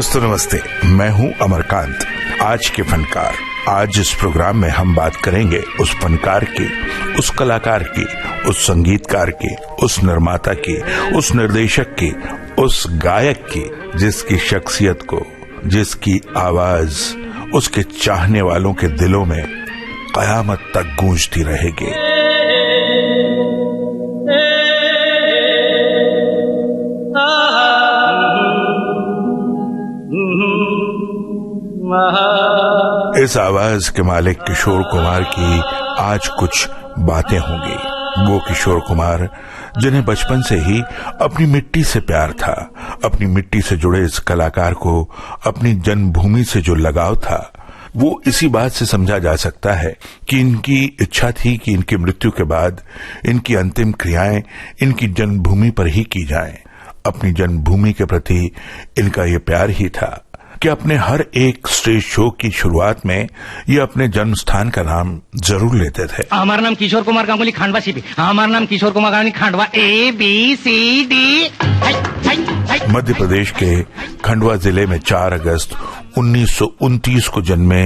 दोस्तों नमस्ते, मैं हूं अमरकांत, आज के फनकार। आज इस प्रोग्राम में हम बात करेंगे उस फनकार की, उस कलाकार की, उस संगीतकार की, उस निर्माता की, उस निर्देशक की, उस गायक की जिसकी शख्सियत को, जिसकी आवाज उसके चाहने वालों के दिलों में कयामत तक गूंजती रहेगी। इस आवाज के मालिक किशोर कुमार की आज कुछ बातें होंगी। वो किशोर कुमार जिन्हें बचपन से ही अपनी मिट्टी से प्यार था, अपनी मिट्टी से जुड़े इस कलाकार को अपनी जन्मभूमि से जो लगाव था, वो इसी बात से समझा जा सकता है कि इनकी इच्छा थी कि इनकी मृत्यु के बाद इनकी अंतिम क्रियाएं इनकी जन्मभूमि पर ही की जाएं। अपनी जन्मभूमि के प्रति इनका ये प्यार ही था कि अपने हर एक स्टेज शो की शुरुआत में ये अपने जन्म स्थान का नाम जरूर लेते थे। हमारा नाम किशोर कुमार गांगुली, खांडवा सीपी। हमारा नाम किशोर कुमार गांगुली, खांडवा ABCD। मध्य प्रदेश के खंडवा जिले में 4 अगस्त 1929 को जन्मे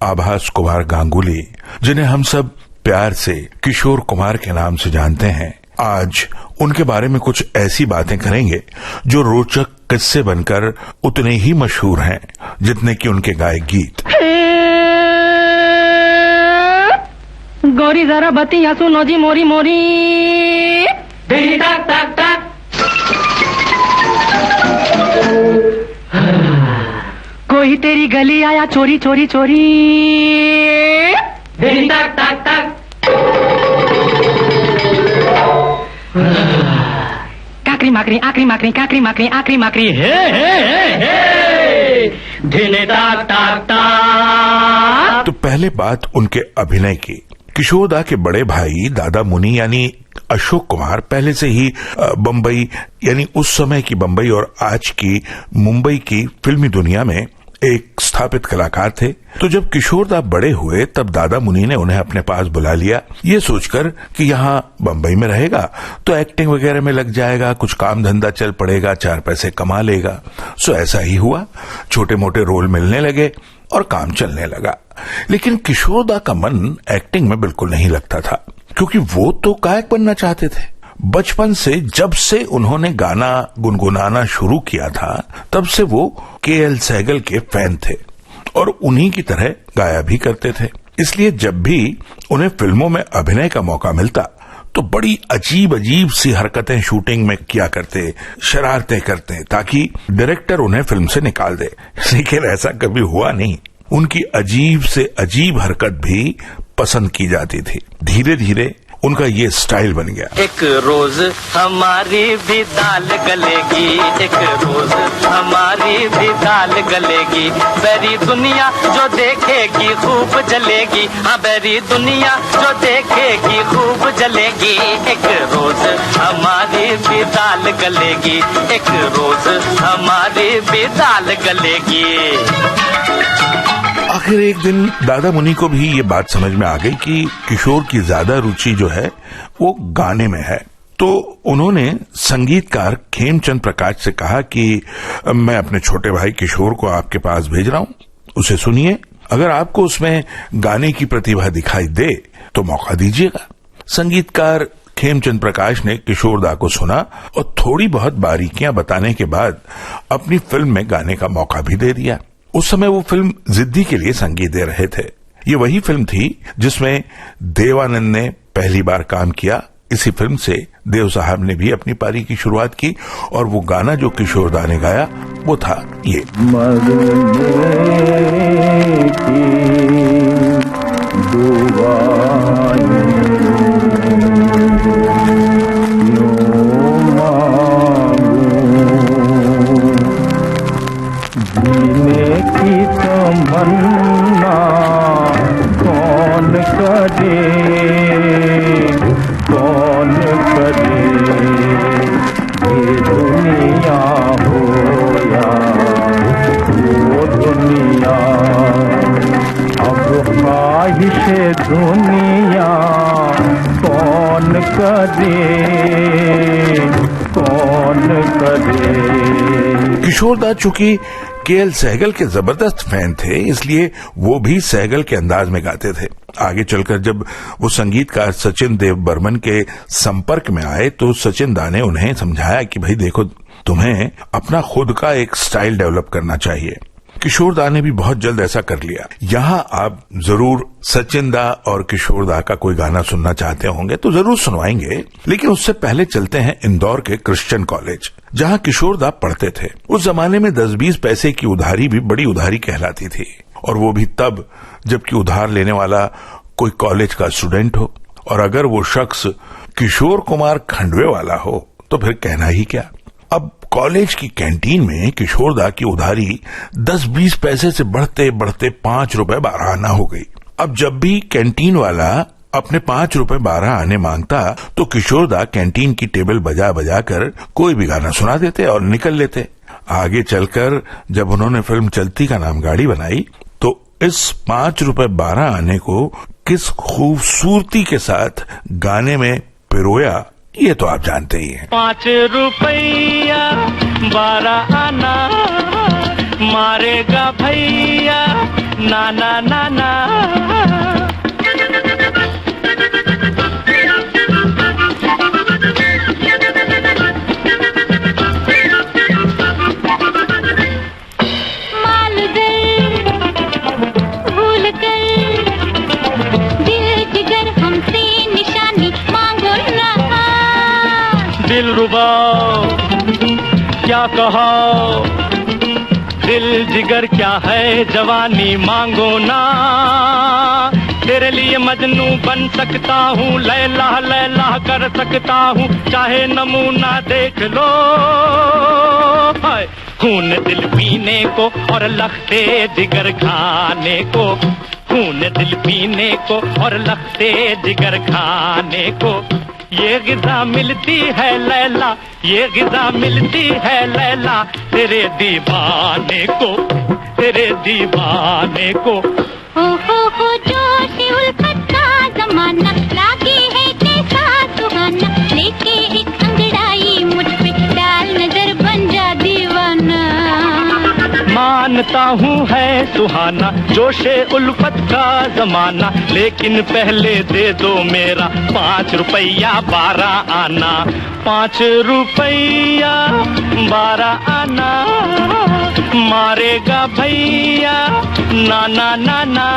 आभास कुमार गांगुली, जिन्हें हम सब प्यार से किशोर कुमार के नाम से जानते हैं, आज उनके बारे में कुछ ऐसी बातें करेंगे जो रोचक किस्से बनकर उतने ही मशहूर हैं जितने कि उनके गाए गीत। गौरी जरा बत्तियां सुनो जी मोरी मोरी, टाक टाक टाक। कोई तेरी गली आया चोरी चोरी चोरी, टाक टाक टाक। काकरी माकरी आकरी माकरी काकरी माकरी आकरी माकरी, हे धिने टाक टाक टाक। तो पहले बात उनके अभिनय की। किशोरदा के बड़े भाई दादा मुनि यानी अशोक कुमार पहले से ही बम्बई यानी उस समय की बम्बई और आज की मुंबई की फिल्मी दुनिया में एक स्थापित कलाकार थे। तो जब किशोरदा बड़े हुए तब दादा मुनि ने उन्हें अपने पास बुला लिया, ये सोचकर कि यहाँ बम्बई में रहेगा तो एक्टिंग वगैरह में लग जाएगा, कुछ काम धंधा चल पड़ेगा, 4 पैसे कमा लेगा। सो ऐसा ही हुआ, छोटे मोटे रोल मिलने लगे और काम चलने लगा। लेकिन किशोरदा का मन एक्टिंग में बिल्कुल नहीं लगता था, क्योंकि वो तो गायक बनना चाहते थे। बचपन से जब से उन्होंने गाना गुनगुनाना शुरू किया था तब से वो KL सहगल के फैन थे और उन्हीं की तरह गाया भी करते थे। इसलिए जब भी उन्हें फिल्मों में अभिनय का मौका मिलता तो बड़ी अजीब अजीब सी हरकतें शूटिंग में किया करते, शरारतें करते ताकि डायरेक्टर उन्हें फिल्म से निकाल दे। लेकिन ऐसा कभी हुआ नहीं। उनकी अजीब से अजीब हरकत भी पसंद की जाती थी। धीरे धीरे उनका ये स्टाइल बन गया। एक रोज हमारी भी दाल गलेगी, एक रोज हमारी भी दाल गलेगी, बैरी दुनिया जो देखेगी खूब जलेगी, हाँ बैरी दुनिया जो देखेगी खूब जलेगी, एक रोज हमारी भी दाल गलेगी, एक रोज हमारी भी दाल गलेगी। आखिर एक दिन दादा मुनि को भी ये बात समझ में आ गई कि किशोर की ज्यादा रुचि जो है वो गाने में है। तो उन्होंने संगीतकार खेमचंद प्रकाश से कहा कि मैं अपने छोटे भाई किशोर को आपके पास भेज रहा हूं, उसे सुनिए, अगर आपको उसमें गाने की प्रतिभा दिखाई दे तो मौका दीजिएगा। संगीतकार खेमचंद प्रकाश ने किशोरदा को सुना और थोड़ी बहुत बारीकियां बताने के बाद अपनी फिल्म में गाने का मौका भी दे दिया। उस समय वो फिल्म जिद्दी के लिए संगीत दे रहे थे। ये वही फिल्म थी जिसमें देवानंद ने पहली बार काम किया। इसी फिल्म से देव साहब ने भी अपनी पारी की शुरुआत की और वो गाना जो किशोरदा ने गाया वो था ये। तमन्ना कौन करे, कौन करे, ये दुनिया हो या वो दुनिया, अब ख्वाहिश दुनिया कौन करे, कौन करे। किशोरदा चूंकि केएल सहगल के जबरदस्त फैन थे, इसलिए वो भी सहगल के अंदाज में गाते थे। आगे चलकर जब वो संगीतकार सचिन देव बर्मन के संपर्क में आए तो सचिन दा ने उन्हें समझाया कि भाई देखो, तुम्हें अपना खुद का एक स्टाइल डेवलप करना चाहिए। किशोर दा ने भी बहुत जल्द ऐसा कर लिया। यहाँ आप जरूर सचिन दा और किशोर दा का कोई गाना सुनना चाहते होंगे तो जरूर सुनवाएंगे, लेकिन उससे पहले चलते हैं इंदौर के क्रिश्चियन कॉलेज, जहाँ किशोर दा पढ़ते थे। उस जमाने में 10-20 पैसे की उधारी भी बड़ी उधारी कहलाती थी, और वो भी तब जबकि उधार लेने वाला कोई कॉलेज का स्टूडेंट हो, और अगर वो शख्स किशोर कुमार खंडवे वाला हो तो फिर कहना ही क्या। अब कॉलेज की कैंटीन में किशोर दा की उधारी 10-20 पैसे से बढ़ते बढ़ते 5 रुपए 12 आना हो गई। अब जब भी कैंटीन वाला अपने 5 रुपए 12 आने मांगता तो किशोर दा कैंटीन की टेबल बजा बजा कर कोई भी गाना सुना देते और निकल लेते। आगे चलकर जब उन्होंने फिल्म चलती का नाम गाड़ी बनाई तो इस 5 रुपए 12 आने को किस खूबसूरती के साथ गाने में पिरोया, ये तो आप जानते ही हैं। 5 रुपया 12 आना मारेगा भैया नाना नाना। दिलरुबा क्या कहा, दिल जिगर क्या है, जवानी मांगो ना। तेरे लिए मजनू बन सकता हूँ, लैला लैला कर सकता हूँ, चाहे नमूना देख लो। हाय खून दिल पीने को और लखते जिगर खाने को, खून दिल पीने को और लखते जिगर खाने को। ये गिज़ा मिलती है लैला, ये गिज़ा मिलती है लैला, तेरे दीवाने को, तेरे दीवाने को। हो जोश उल्फत का जमाना, लागे है कैसा सुहाना, लेके एक अंगड़ाई मुझ पे डाल नजर बन जा दीवाना। मानता हूँ है सुहाना जोशे उल्फत का जमाना, लेकिन पहले दे दो मेरा 5 रुपया 12 आना। 5 रुपया 12 आना मारेगा भैया नाना नाना।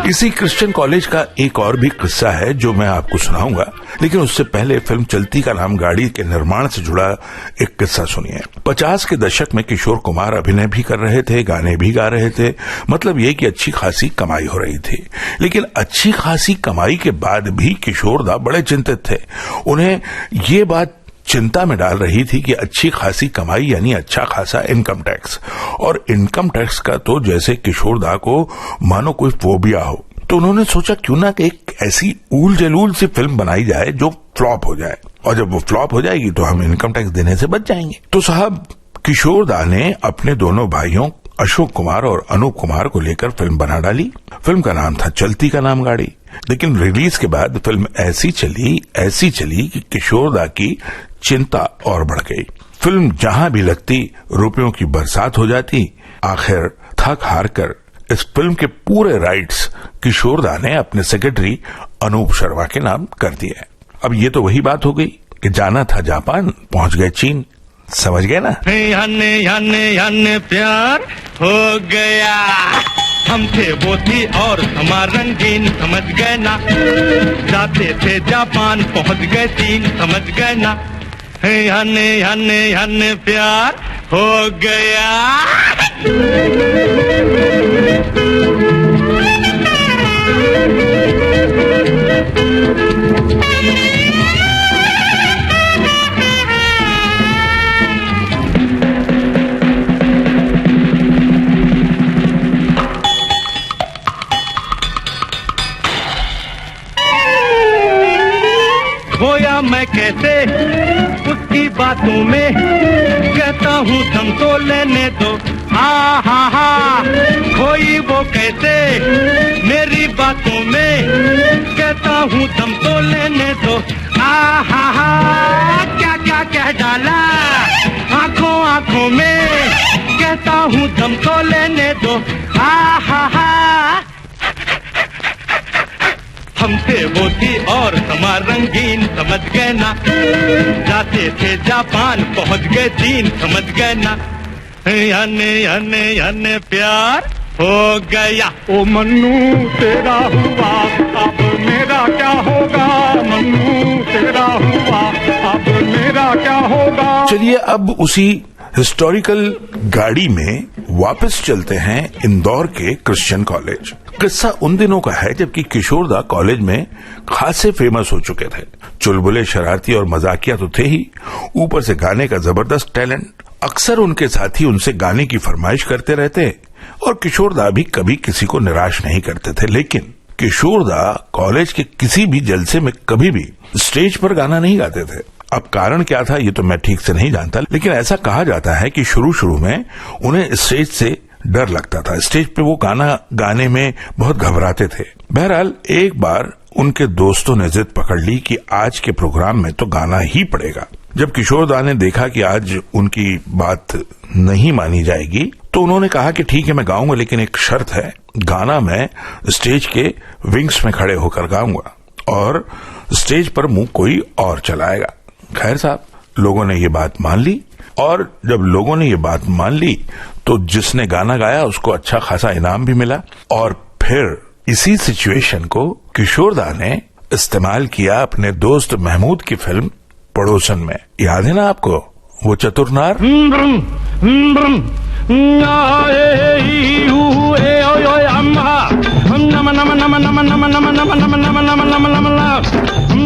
इसी क्रिश्चियन कॉलेज का एक और भी किस्सा है जो मैं आपको सुनाऊंगा, लेकिन उससे पहले फिल्म चलती का नाम गाड़ी के निर्माण से जुड़ा एक किस्सा सुनिए। 50 के दशक में किशोर कुमार अभिनय भी कर रहे थे, गाने भी गा रहे थे, मतलब ये कि अच्छी खासी कमाई हो रही थी। लेकिन अच्छी खासी कमाई के बाद भी किशोर दा बड़े चिंतित थे। उन्हें ये बात चिंता में डाल रही थी कि अच्छी खासी कमाई यानी अच्छा खासा इनकम टैक्स, और इनकम टैक्स का तो जैसे किशोर दा को मानो कोई फोबिया हो। तो उन्होंने सोचा क्यों ना कि एक ऐसी ऊल जलूल सी फिल्म बनाई जाए जो फ्लॉप हो जाए, और जब वो फ्लॉप हो जाएगी तो हम इनकम टैक्स देने से बच जाएंगे। तो साहब किशोर दा ने अपने दोनों भाइयों अशोक कुमार और अनूप कुमार को लेकर फिल्म बना डाली। फिल्म का नाम था चलती का नाम गाड़ी, लेकिन रिलीज के बाद फिल्म ऐसी चली कि किशोर दा की चिंता और बढ़ गई। फिल्म जहां भी लगती रुपयों की बरसात हो जाती। आखिर थक हार कर इस फिल्म के पूरे राइट्स किशोर दा ने अपने सेक्रेटरी अनूप शर्मा के नाम कर दिए। अब ये तो वही बात हो गई कि जाना था जापान, पहुंच गए चीन। समझ गए ना? हन्ने प्यार हो गया, हम थे वो थी और हमारा रंगीन, समझ गए ना। जाते थे जापान पहुंच गए चीन, समझ गए ना। हन्ने प्यार हो गया। खोया मैं कैसे उसकी बातों में, कहता हूँ दम तो लेने दो। हा खोई वो कैसे मेरी बातों में, कहता हूँ दम तो लेने दो। क्या क्या कह डाला आंखों आंखों में, कहता कहता हूँ दम तो लेने दो। हा हा हा हमसे वो थी और समा रंगीन, समझ गए ना, जाते थे जापान पहुँच गए चीन, समझ गए ना, याने याने याने प्यार हो गया। ओ मन्नू तेरा हुआ अब मेरा क्या होगा, मन्नू तेरा हुआ अब मेरा क्या होगा। चलिए अब उसी हिस्टोरिकल गाड़ी में वापस चलते हैं इंदौर के क्रिश्चियन कॉलेज। किस्सा उन दिनों का है जबकि किशोरदा कॉलेज में खासे फेमस हो चुके थे। चुलबुले, शरारती और मजाकिया तो थे ही, ऊपर से गाने का जबरदस्त टैलेंट। अक्सर उनके साथी उनसे गाने की फरमाइश करते रहते और किशोरदा भी कभी किसी को निराश नहीं करते थे। लेकिन किशोरदा कॉलेज के किसी भी जलसे में कभी भी स्टेज पर गाना नहीं गाते थे। अब कारण क्या था ये तो मैं ठीक से नहीं जानता, लेकिन ऐसा कहा जाता है कि शुरू में उन्हें स्टेज से डर लगता था। स्टेज पे वो गाना गाने में बहुत घबराते थे। बहरहाल एक बार उनके दोस्तों ने जिद पकड़ ली कि आज के प्रोग्राम में तो गाना ही पड़ेगा। जब किशोरदा ने देखा कि आज उनकी बात नहीं मानी जाएगी तो उन्होंने कहा कि ठीक है मैं गाऊंगा, लेकिन एक शर्त है, गाना मैं स्टेज के विंग्स में खड़े होकर गाऊंगा और स्टेज पर मुंह कोई और चलाएगा। खैर साहब, लोगों ने ये बात मान ली और जब लोगों ने ये बात मान ली तो जिसने गाना गाया उसको अच्छा खासा इनाम भी मिला। और फिर इसी सिचुएशन को किशोरदा ने इस्तेमाल किया अपने दोस्त महमूद की फिल्म पड़ोसन में। याद है ना आपको वो चतुर नार?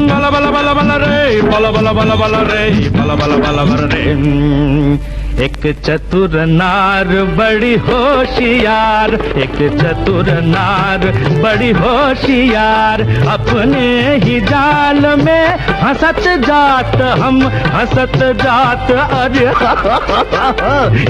बला बला बला बला रे, बला बला बला बला रे, बला बला बला बला रे। एक चतुर नार बड़ी होशियार, एक चतुर नार बड़ी होशियार, अपने ही जाल में हंसत जात हम हंसत जात। अरे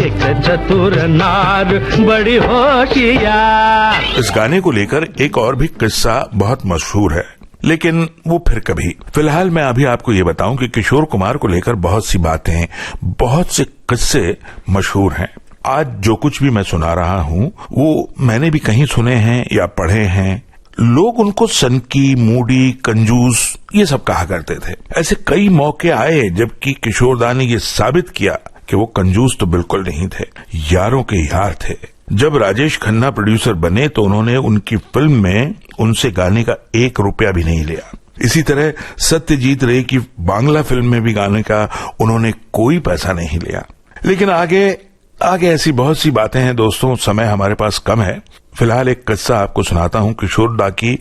एक चतुर नार बड़ी होशियार। इस गाने को लेकर एक और भी किस्सा बहुत मशहूर है, लेकिन वो फिर कभी। फिलहाल मैं अभी आपको ये बताऊं कि किशोर कुमार को लेकर बहुत सी बातें, बहुत से किस्से मशहूर हैं। आज जो कुछ भी मैं सुना रहा हूं वो मैंने भी कहीं सुने हैं या पढ़े हैं। लोग उनको सनकी, मूडी, कंजूस ये सब कहा करते थे। ऐसे कई मौके आए जबकि किशोरदा ने ये साबित किया कि वो कंजूस तो बिल्कुल नहीं थे, यारों के यार थे। जब राजेश खन्ना प्रोड्यूसर बने तो उन्होंने उनकी फिल्म में उनसे गाने का 1 रुपया भी नहीं लिया। इसी तरह सत्यजीत रे की बांग्ला फिल्म में भी गाने का उन्होंने कोई पैसा नहीं लिया। लेकिन आगे ऐसी बहुत सी बातें हैं दोस्तों, समय हमारे पास कम है। फिलहाल एक किस्सा आपको सुनाता हूं किशोरदा की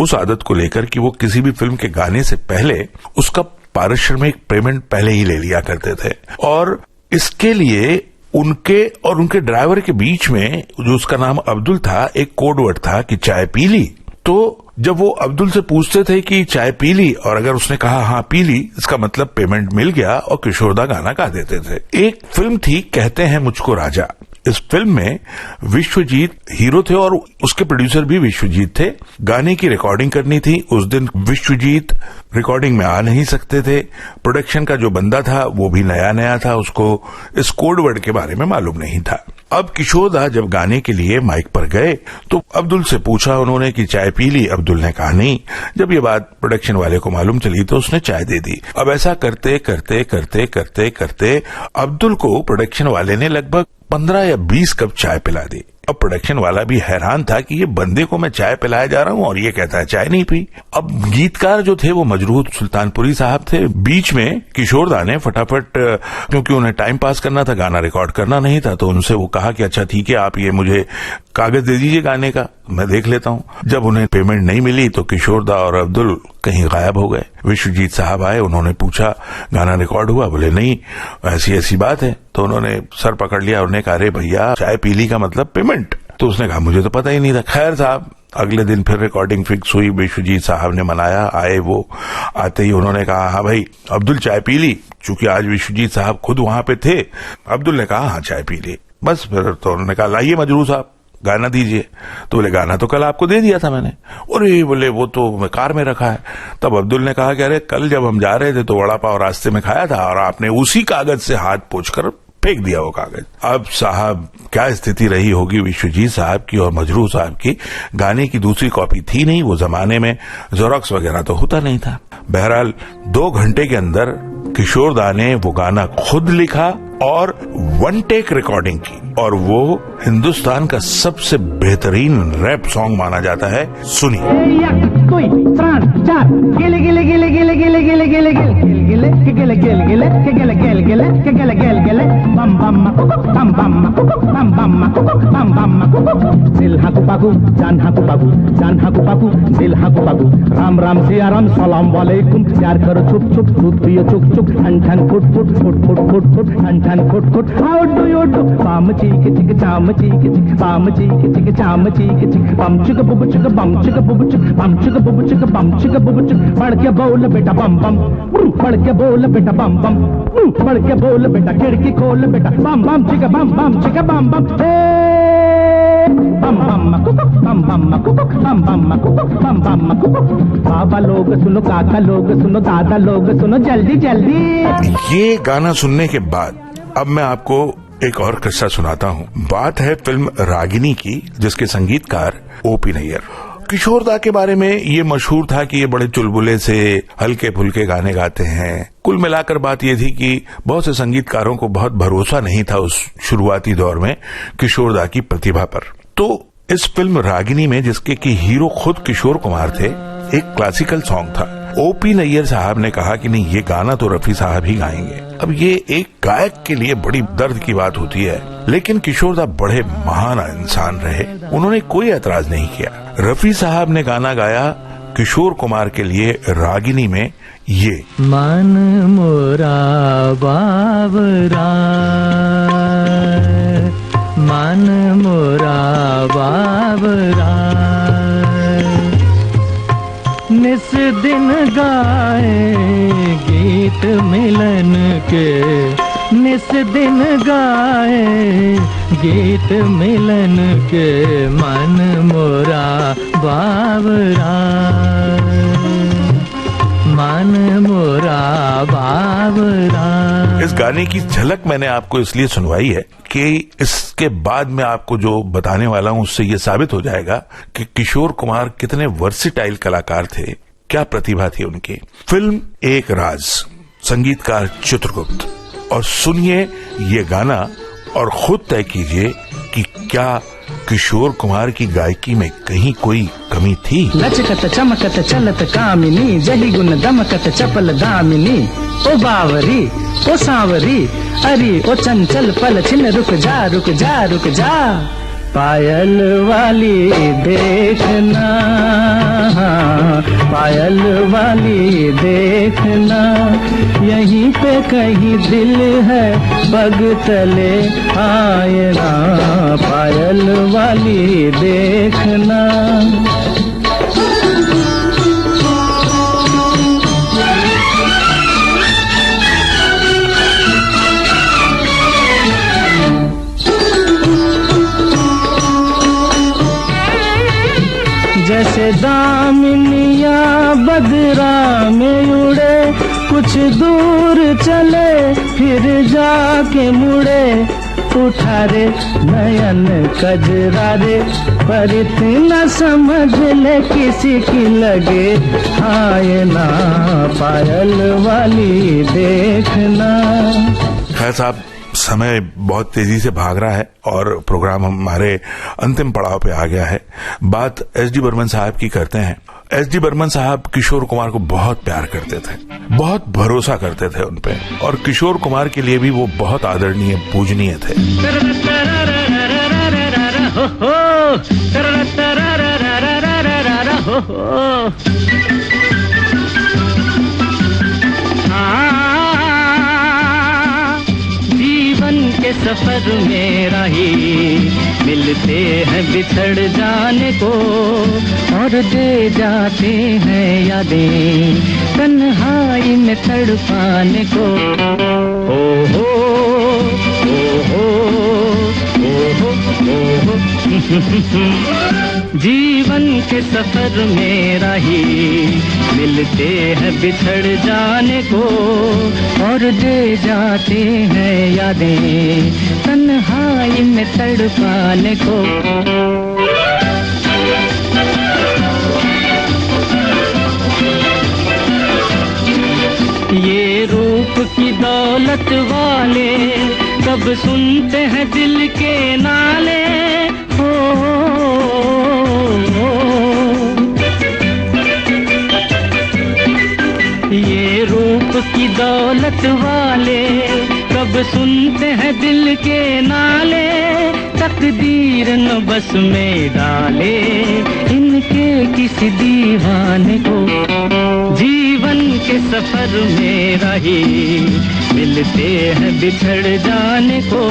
उस आदत को लेकर कि वो किसी भी फिल्म के गाने से पहले उसका पारिश्रमिक पेमेंट पहले ही ले लिया करते थे। और इसके लिए उनके और उनके ड्राइवर के बीच में, जो उसका नाम अब्दुल था, एक कोड वर्ड था कि चाय पी ली। तो जब वो अब्दुल से पूछते थे कि चाय पी ली, और अगर उसने कहा हाँ पी ली, इसका मतलब पेमेंट मिल गया और किशोरदा गाना गा देते थे। एक फिल्म थी कहते हैं मुझको राजा। इस फिल्म में विश्वजीत हीरो थे और उसके प्रोड्यूसर भी विश्वजीत थे। गाने की रिकॉर्डिंग करनी थी। उस दिन विश्वजीत रिकॉर्डिंग में आ नहीं सकते थे। प्रोडक्शन का जो बंदा था वो भी नया था, उसको इस कोड वर्ड के बारे में मालूम नहीं था। अब किशोरदा जब गाने के लिए माइक पर गए तो अब्दुल से पूछा उन्होंने कि चाय पी ली। अब्दुल ने कहा नहीं। जब ये बात प्रोडक्शन वाले को मालूम चली तो उसने चाय दे दी। अब ऐसा करते करते करते करते करते अब्दुल को प्रोडक्शन वाले ने लगभग 15 या 20 कप चाय पिला दी। अब प्रोडक्शन वाला भी हैरान था कि ये बंदे को मैं चाय पिलाया जा रहा हूं और ये कहता है चाय नहीं पी। अब गीतकार जो थे वो मजरूह सुल्तानपुरी साहब थे। बीच में किशोरदा ने फटाफट, क्योंकि उन्हें टाइम पास करना था, गाना रिकॉर्ड करना नहीं था, तो उनसे वो कहा कि अच्छा ठीक है, आप ये मुझे कागज दे दीजिए गाने का, मैं देख लेता हूं। जब उन्हें पेमेंट नहीं मिली तो किशोरदा और अब्दुल कहीं गायब हो गए। विश्वजीत साहब आए, उन्होंने पूछा गाना रिकॉर्ड हुआ? बोले नहीं, ऐसी बात है। तो उन्होंने सर पकड़ लिया और उन्होंने कहा अरे भैया, चाय पीली का मतलब पेमेंट। तो उसने कहा मुझे तो पता ही नहीं था। खैर साहब, अगले दिन फिर रिकॉर्डिंग फिक्स हुई। विश्वजीत साहब ने मनाया, आए वो। आते ही उन्होंने कहा हाँ भाई अब्दुल चाय पी ली। चूंकि आज विश्वजीत साहब खुद वहां पे थे, अब्दुल ने कहा हाँ चाय पी ली। बस फिर तो उन्होंने कहा लाइए मजरूह साहब गाना दीजिए। तो बोले गाना तो कल आपको दे दिया था मैंने। और ये बोले वो तो कार में रखा है। तब अब्दुल ने कहा कि अरे कल जब हम जा रहे थे तो वड़ा पाव रास्ते में खाया था और आपने उसी कागज से हाथ पोंछकर फेंक दिया वो कागज। अब साहब क्या स्थिति रही होगी विश्वजीत साहब की और मजरूह साहब की। गाने की दूसरी कॉपी थी नहीं, वो जमाने में जेरोक्स वगैरह तो होता नहीं था। बहरहाल 2 घंटे के अंदर किशोर दा ने वो गाना खुद लिखा और 1 टेक रिकॉर्डिंग की, और वो हिंदुस्तान का सबसे बेहतरीन रैप सॉन्ग माना जाता है। सुनिए। राम राम सिया राम सलाम वालेकुम, प्यार करो छुप छुप, दूध पियो चुक चुक, ठन ठन फुट फुट फुट फुट फुट फुट, ठन ठन फुट फुट। How do you do? पाम चीक चिक चाम चीक चिक, पाम चीक चिक चाम चीक चिक, बम चिक बुब चिक बम चिक बुब चिक, बम चिक बुब चिक बम चिक बुब चिक। पढ़ के बोल बेटा बम बम, पढ़ के बोल बेटा बम बम, पढ़ के बोल बेटा खिड़की खोल बेटा, बम बम चिक बम चिक बम बम। बम बम कुकुक, बम बम कुकुक, बम बम कुकुक, बम बम कुकुक। बाबा लोग सुनो, काका लोग सुनो, दादा लोग सुनो, जल्दी जल्दी। ये गाना सुनने के बाद अब मैं आपको एक और किस्सा सुनाता हूँ। बात है फिल्म रागिनी की, जिसके संगीतकार ओपी नैयर। किशोर दा के बारे में ये मशहूर था कि ये बड़े चुलबुले से हल्के फुल्के गाने गाते हैं। कुल मिलाकर बात ये थी कि बहुत से संगीतकारों को बहुत भरोसा नहीं था उस शुरुआती दौर में किशोर दा की प्रतिभा पर। तो इस फिल्म रागिनी में, जिसके की हीरो खुद किशोर कुमार थे, एक क्लासिकल सॉन्ग था। ओपी नैयर साहब ने कहा कि नहीं, ये गाना तो रफी साहब ही गाएंगे। अब ये एक गायक के लिए बड़ी दर्द की बात होती है, लेकिन किशोर दा बड़े महान इंसान रहे, उन्होंने कोई एतराज नहीं किया। रफी साहब ने गाना गाया किशोर कुमार के लिए रागिनी में ये। मन मोरा बाबरा, मन मोरा बाबरा, निस दिन गाए गीत मिलन के, निस दिन गाए गीत मिलन के, मन मोरा बाबरा, मन मोरा बाबरा। इस गाने की झलक मैंने आपको इसलिए सुनवाई है कि इसके बाद में आपको जो बताने वाला हूं उससे ये साबित हो जाएगा कि किशोर कुमार कितने वर्सिटाइल कलाकार थे, क्या प्रतिभा थी उनकी। फिल्म एक राज, संगीतकार चित्रगुप्त। और सुनिए ये गाना और खुद तय कीजिए कि क्या किशोर कुमार की गायकी में कहीं कोई कमी थी। लचकत चमकत चलत कामिनी, जही गुण दमकत चपल दामिनी, ओ बावरी ओ सांवरी, अरे ओ चंचल पल छिन, रुक जा रुक जा रुक जा। पायल वाली देखना, पायल वाली देखना, यहीं पे कहीं दिल है बग तले आयना, पायल वाली देखना। जैसे दामिनिया बदरा में उड़े, कुछ दूर चले फिर जाके मुड़े, उठा रे नयन कजरा रे, पर इतना समझ ले किसी की लगे आए ना, पायल वाली देखना। खैर साहब, समय बहुत तेजी से भाग रहा है और प्रोग्राम हमारे अंतिम पड़ाव पे आ गया है। बात एस.डी. बर्मन साहब की करते हैं। एस.डी. बर्मन साहब किशोर कुमार को बहुत प्यार करते थे, बहुत भरोसा करते थे उन पे, और किशोर कुमार के लिए भी वो बहुत आदरणीय, पूजनीय थे। के सफर में राही मिलते हैं बिछड़ जाने को, और दे जाते हैं यादें तन्हाई में तड़पाने को। ओ हो ओ हो ओ हो ओ हो जीवन के सफर में राही मिलते हैं बिछड़ जाने को और दे जाते हैं यादें तन्हाई में तड़पाने को। ये रूप की दौलत वाले कब सुनते हैं दिल के नाले हो, ये रूप की दौलत वाले कब सुनते हैं दिल के नाले तकदीर न बस में डाले इनके किसी दीवाने को। जीवन के सफर में राही मिलते हैं बिछड़ जाने को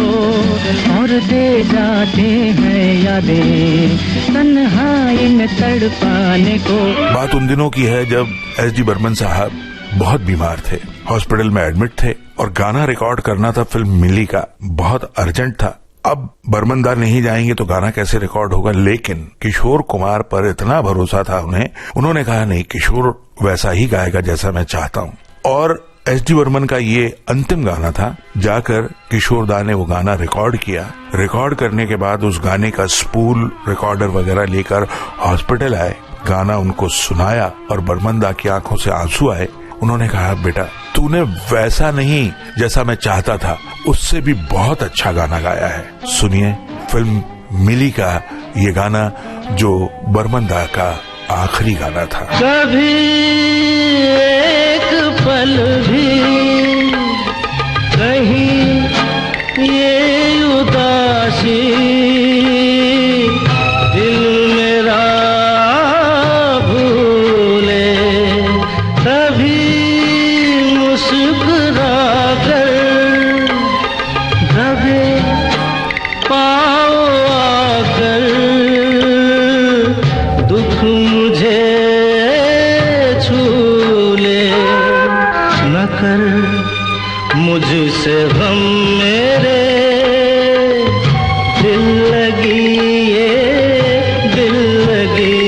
और दे जाते हैं यादें तन्हाई में तड़पाने को। बात उन दिनों की है जब एस.डी. बर्मन साहब बहुत बीमार थे, हॉस्पिटल में एडमिट थे और गाना रिकॉर्ड करना था फिल्म मिली का, बहुत अर्जेंट था। अब बर्मन दा नहीं जाएंगे तो गाना कैसे रिकॉर्ड होगा, लेकिन किशोर कुमार पर इतना भरोसा था उन्हें, उन्होंने कहा नहीं किशोर वैसा ही गाएगा जैसा मैं चाहता हूं। और एस.डी. बर्मन का ये अंतिम गाना था। जाकर किशोर दा ने वो गाना रिकॉर्ड किया। रिकॉर्ड करने के बाद उस गाने का स्पूल रिकॉर्डर वगैरह लेकर हॉस्पिटल आए, गाना उनको सुनाया और बर्मन दा की आंखों से आंसू आए। उन्होंने कहा बेटा तूने वैसा नहीं जैसा मैं चाहता था, उससे भी बहुत अच्छा गाना गाया है। सुनिए फिल्म मिली का ये गाना जो बर्मन दा का आखिरी गाना था। कभी एक पल भी कहीं ये उदासी दिल मेरा भूले तभी मुस्कुरा कर दबे पाओ आकर दुख मुझे छू ले न कर मुझसे गम मेरे दिल लगी ये दिल लगी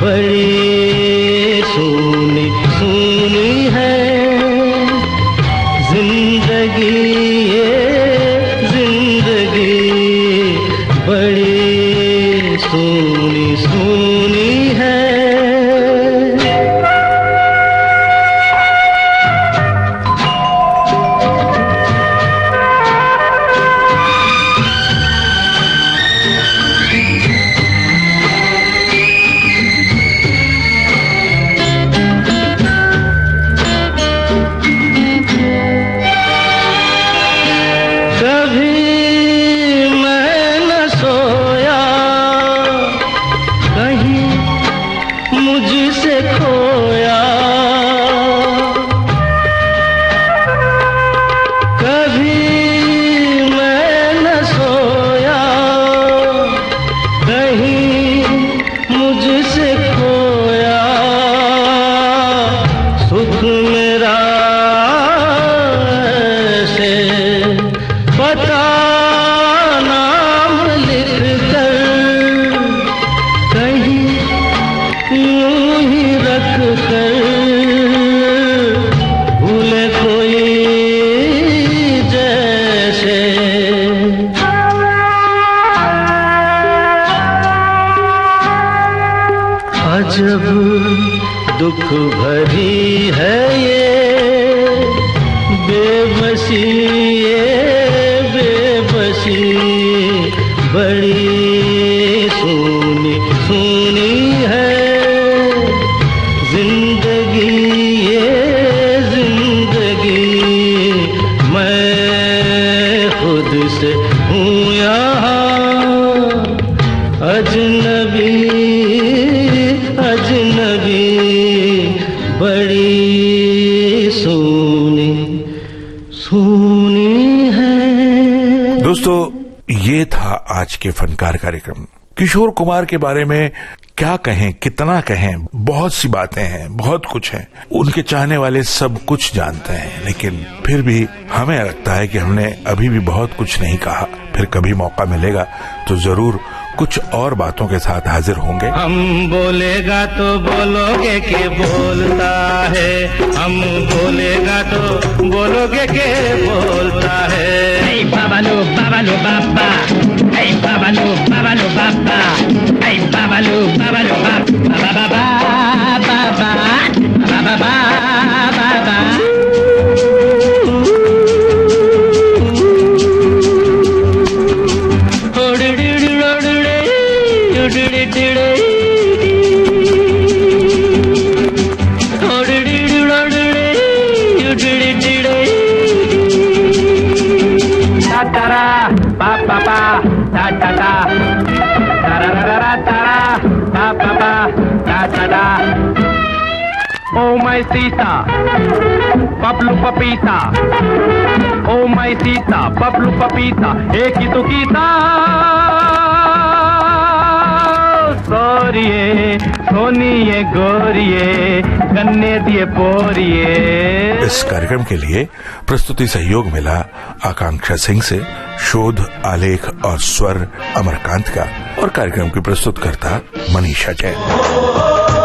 बड़ी सुनी सुनी है जिंदगी ये जिंदगी बड़ी सुनी सुनी है। मुझसे खोया कभी मैं न सोया कहीं मुझसे खोया सुख मेरा ऐसे बता नाम लिख कर कहीं यूं ही रख कर भूले कोई जैसे। अजब दुख भरी है ये बेबसी ये बेबसी बड़ी सुनी सुनी है जिंदगी ये जिंदगी मैं खुद से हूँ यहाँ अजनबी अजनबी बड़ी सुनी सुनी है। दोस्तों ये था आज के फनकार कार्यक्रम। किशोर कुमार के बारे में क्या कहें, कितना कहें, बहुत सी बातें हैं, बहुत कुछ है। उनके चाहने वाले सब कुछ जानते हैं, लेकिन फिर भी हमें लगता है कि हमने अभी भी बहुत कुछ नहीं कहा। फिर कभी मौका मिलेगा तो जरूर कुछ और बातों के साथ हाजिर होंगे। हम बोलेगा तो बोलोगे के बोलता है, हम बोलेगा तो बोलोगे के बोलता है। ऐ बाबालो बाबालो बाबा, ऐ बाबालो बाबालो बाबा, ऐ बाबालो बाबालो बाबा बाबा बाबा बाबा बाबा। Oh my Sita, Pablo Papita. Oh my Sita, Pablo Papita. एक ही तो गीता सोरिए सोनिए गोरिए गन्ने दिए बोरिए। इस कार्यक्रम के लिए प्रस्तुति सहयोग मिला आकांक्षा सिंह से, शोध आलेख और स्वर अमरकांत का, और कार्यक्रम की प्रस्तुतकर्ता मनीषा जैन।